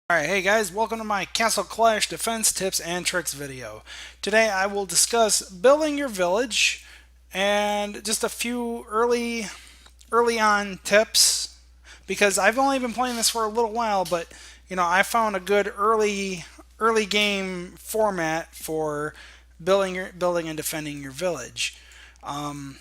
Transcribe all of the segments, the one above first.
Alright, hey guys, welcome to my Castle Clash defense tips and tricks video. Today I will discuss building your village and just a few early on tips because I've only been playing this for a little while, but I found a good early game format for building and defending your village. Um,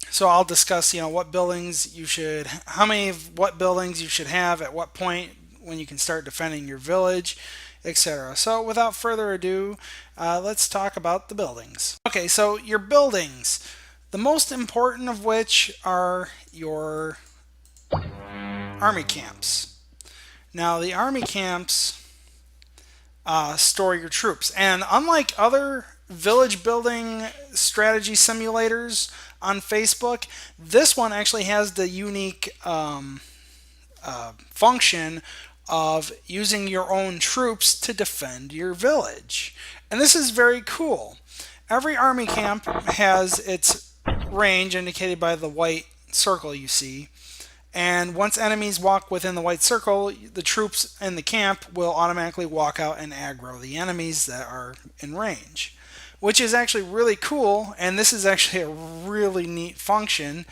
so I'll discuss, what buildings you should, how many of what buildings you should have at what point when you can start defending your village, etc. So without further ado, let's talk about the buildings. Okay, so your buildings, the most important of which are your army camps. Now the army camps store your troops, and unlike other village building strategy simulators on Facebook, this one actually has the unique function of using your own troops to defend your village. And this is very cool. Every army camp has its range indicated by the white circle you see. And once enemies walk within the white circle, the troops in the camp will automatically walk out and aggro the enemies that are in range, which is actually really cool. And this is actually a really neat function,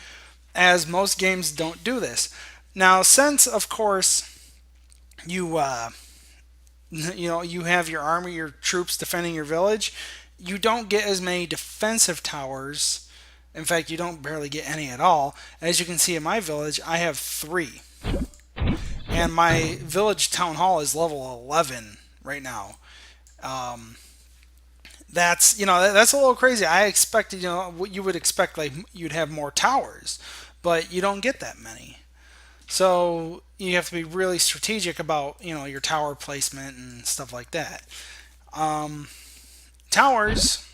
as most games don't do this. Now, since of course you you have your army, your troops defending your village, you don't get as many defensive towers. In fact, you don't barely get any at all. As you can see in my village, I have 3. And my village town hall is level 11 right now. Um, that's a little crazy. I expected, what you would expect, like you'd have more towers, but you don't get that many. So you have to be really strategic about your tower placement and stuff like that. Um, Towers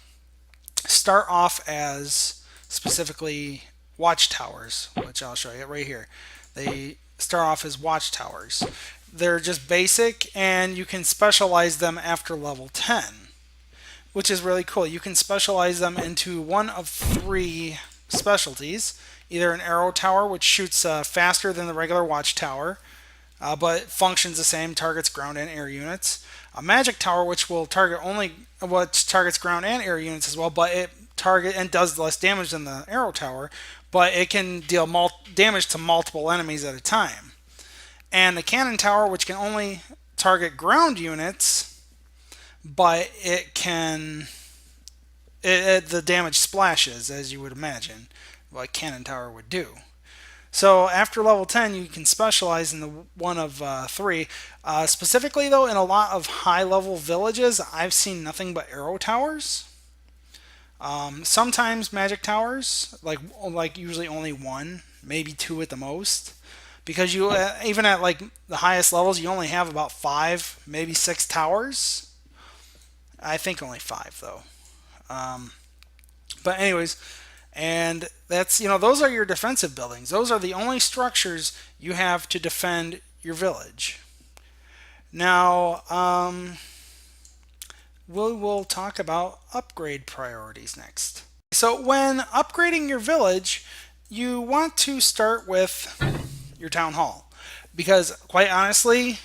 start off as specifically watchtowers, which I'll show you right here. They start off as watchtowers. They're just basic, and you can specialize them after level 10, which is really cool. You can specialize them into one of 3 specialties: either an arrow tower, which shoots faster than the regular watchtower, but functions the same, targets ground and air units; a magic tower, which will target only what targets ground and air units as well, but it target and does less damage than the arrow tower, but it can deal damage to multiple enemies at a time; and the cannon tower, which can only target ground units, but the damage splashes, as you would imagine, like cannon tower would do. So after level 10, you can specialize in the one of 3. Specifically, though, in a lot of high-level villages, I've seen nothing but arrow towers. Sometimes magic towers, like usually only 1, maybe 2 at the most. Because you even at like the highest levels, you only have about 5, maybe 6 towers. I think only 5 though. Um, but anyways, and that's, those are your defensive buildings. Those are the only structures you have to defend your village. Now, we will talk about upgrade priorities next. So when upgrading your village, you want to start with your town hall, because quite honestly,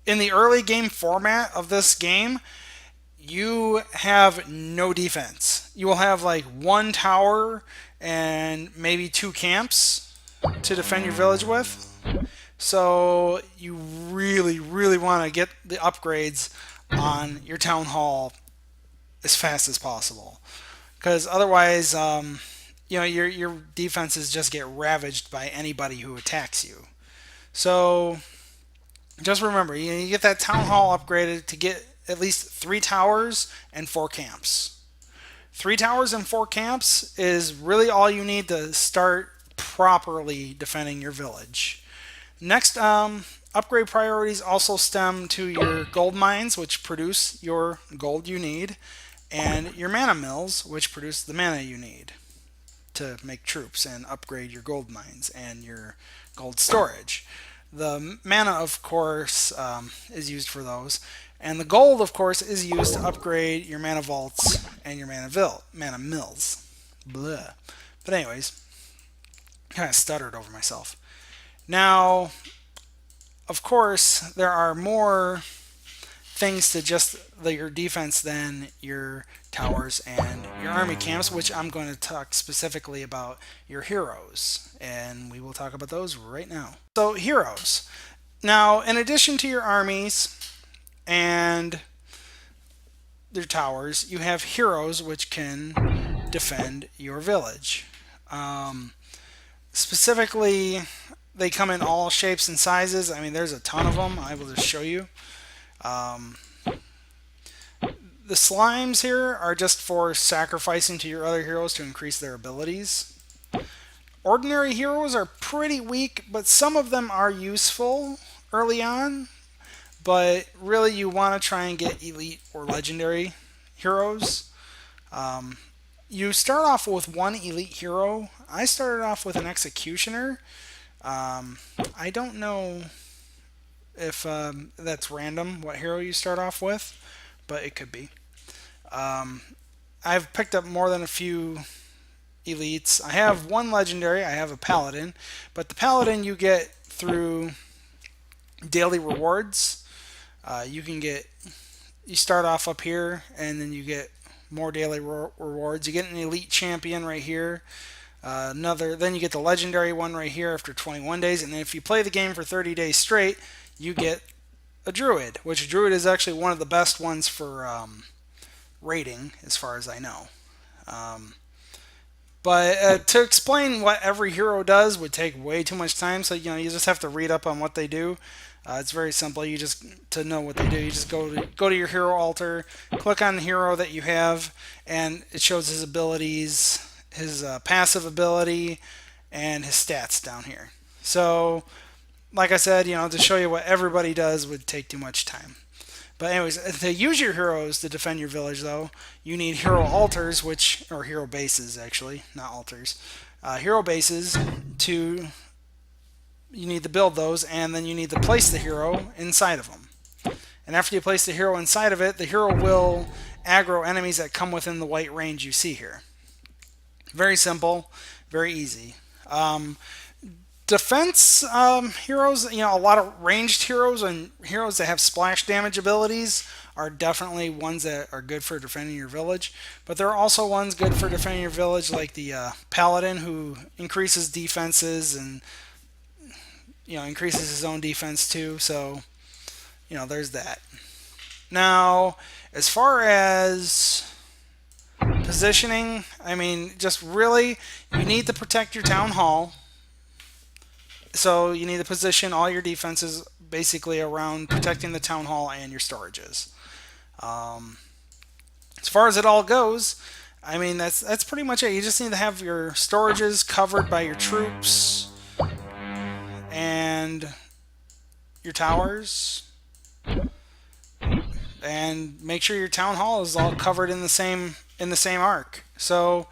in the early game format of this game, you have no defense. You will have like 1 tower and maybe 2 camps to defend your village with. So you really want to get the upgrades on your town hall as fast as possible, because otherwise, your defenses just get ravaged by anybody who attacks you. So just remember, you get that town hall upgraded to get at least 3 towers and 4 camps. 3 towers and 4 camps is really all you need to start properly defending your village. Next, upgrade priorities also stem to your gold mines, which produce your gold you need, and your mana mills, which produce the mana you need to make troops and upgrade your gold mines and your gold storage. The mana, of course, is used for those, and the gold, of course, is used to upgrade your mana vaults and your mana mills. Blah. But anyways, kind of stuttered over myself. Now, of course, there are more things to just your defense than your towers and your army camps, which I'm going to talk specifically about your heroes, and we will talk about those right now. So, heroes. Now, in addition to your armies and their towers, you have heroes which can defend your village. Um, Specifically, they come in all shapes and sizes. I mean, there's a ton of them. I will just show you. Um, the slimes here are just for sacrificing to your other heroes to increase their abilities. Ordinary heroes are pretty weak, but some of them are useful early on. But really, you want to try and get elite or legendary heroes. Um, you start off with one elite hero. I started off with an executioner. I don't know if that's random what hero you start off with, but it could be. Um, I've picked up more than a few elites. I have one legendary. I have a paladin, but the paladin you get through daily rewards. You start off up here, and then you get more daily rewards. You get an elite champion right here. Then you get the legendary one right here after 21 days, and then if you play the game for 30 days straight, you get a druid, which a druid is actually one of the best ones for rating, as far as I know. Um, but to explain what every hero does would take way too much time, so you just have to read up on what they do. It's very simple. You just to know what they do. You just go to your hero altar, click on the hero that you have, and it shows his abilities, his passive ability, and his stats down here. So, like I said, to show you what everybody does would take too much time. But anyways, to use your heroes to defend your village, though, you need hero altars, or hero bases actually, not altars. Hero bases to you need to build those, and then you need to place the hero inside of them. And after you place the hero inside of it, the hero will aggro enemies that come within the white range you see here. Very simple, very easy. Defense heroes, a lot of ranged heroes and heroes that have splash damage abilities are definitely ones that are good for defending your village. But there are also ones good for defending your village, like the paladin, who increases defenses and increases his own defense too. So, there's that. Now, as far as positioning, I mean, just really, you need to protect your town hall. So you need to position all your defenses basically around protecting the town hall and your storages. As far as it all goes, I mean, that's pretty much it. You just need to have your storages covered by your troops and your towers, and make sure your town hall is all covered in the same arc. So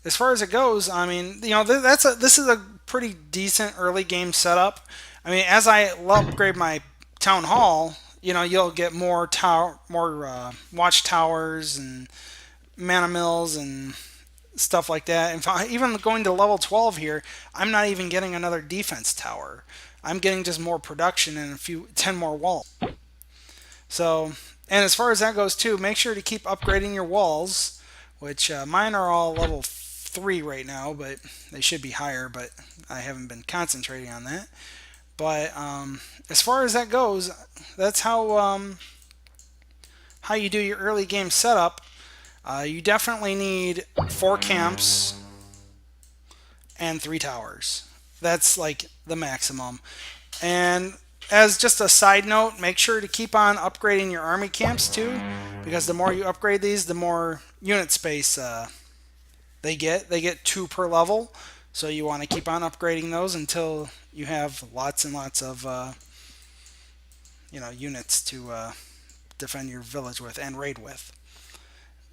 as far as it goes, I mean, this is a pretty decent early game setup. I mean, as I upgrade my town hall, you'll get more watchtowers and mana mills and stuff like that. And even going to level 12 here, I'm not even getting another defense tower. I'm getting just more production and 10 more walls. So, and as far as that goes too, make sure to keep upgrading your walls, which mine are all level 3 right now, but they should be higher, but I haven't been concentrating on that. But as far as that goes, that's how you do your early game setup. You definitely need 4 camps and 3 towers. That's like the maximum. And as just a side note, make sure to keep on upgrading your army camps too, because the more you upgrade these, the more unit space they get. They get 2 per level, so you want to keep on upgrading those until you have lots and lots of units to defend your village with and raid with.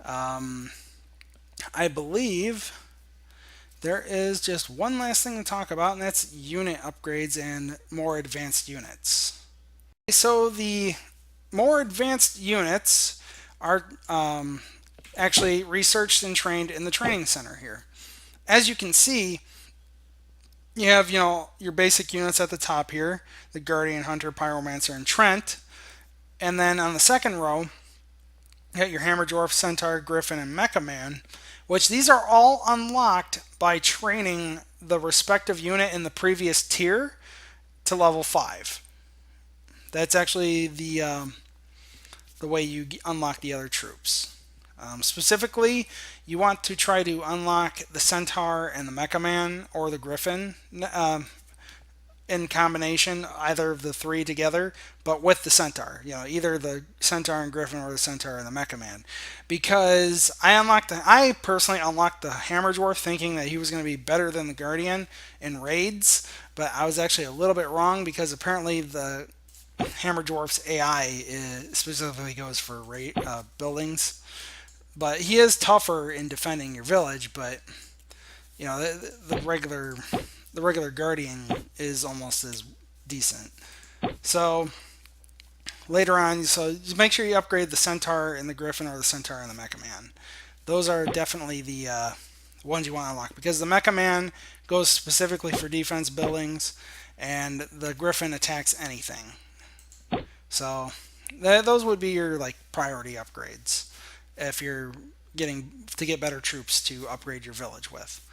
I believe there is just one last thing to talk about, and that's unit upgrades and more advanced units. So the more advanced units are actually researched and trained in the training center here. As you can see, You have, your basic units at the top here, the Guardian, Hunter, Pyromancer, and Trent. And then on the second row, you got your Hammer Dwarf, Centaur, Griffin, and Mecha Man, which these are all unlocked by training the respective unit in the previous tier to level 5. That's actually the way you unlock the other troops. Specifically, you want to try to unlock the Centaur and the Mecha Man or the Griffin in combination, either of the three together, but with the Centaur. Either the Centaur and Griffin or the Centaur and the Mecha Man. Because I personally unlocked the Hammer Dwarf thinking that he was going to be better than the Guardian in raids, but I was actually a little bit wrong because apparently the Hammer Dwarf's AI specifically goes for buildings. But he is tougher in defending your village, but the regular Guardian is almost as decent. So later on, so just make sure you upgrade the Centaur and the Griffin or the Centaur and the Mecha Man. Those are definitely the ones you want to unlock because the Mecha Man goes specifically for defense buildings, and the Griffin attacks anything. So those would be your priority upgrades if you're get better troops to upgrade your village with.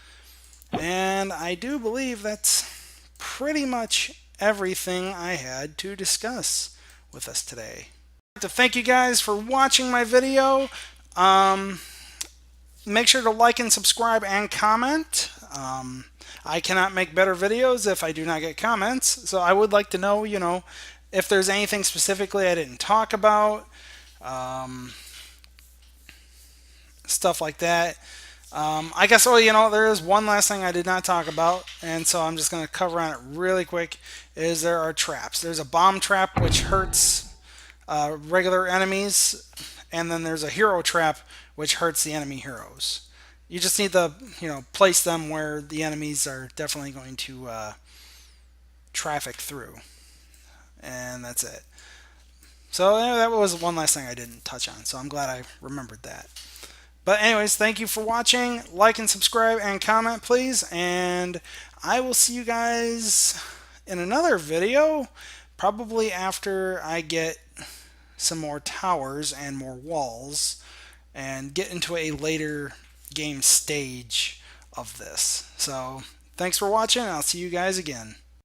And I do believe that's pretty much everything I had to discuss with us today. I'd like to thank you guys for watching my video. Make sure to like and subscribe and comment. I cannot make better videos if I do not get comments. So I would like to know, if there's anything specifically I didn't talk about, stuff like that. I guess, there is one last thing I did not talk about, and so I'm just going to cover on it really quick, is there are traps. There's a bomb trap, which hurts regular enemies, and then there's a hero trap, which hurts the enemy heroes. You just need to, place them where the enemies are definitely going to traffic through. And that's it. So that was one last thing I didn't touch on, so I'm glad I remembered that. But anyways, thank you for watching. Like and subscribe and comment, please. And I will see you guys in another video, probably after I get some more towers and more walls and get into a later game stage of this. So thanks for watching. I'll see you guys again.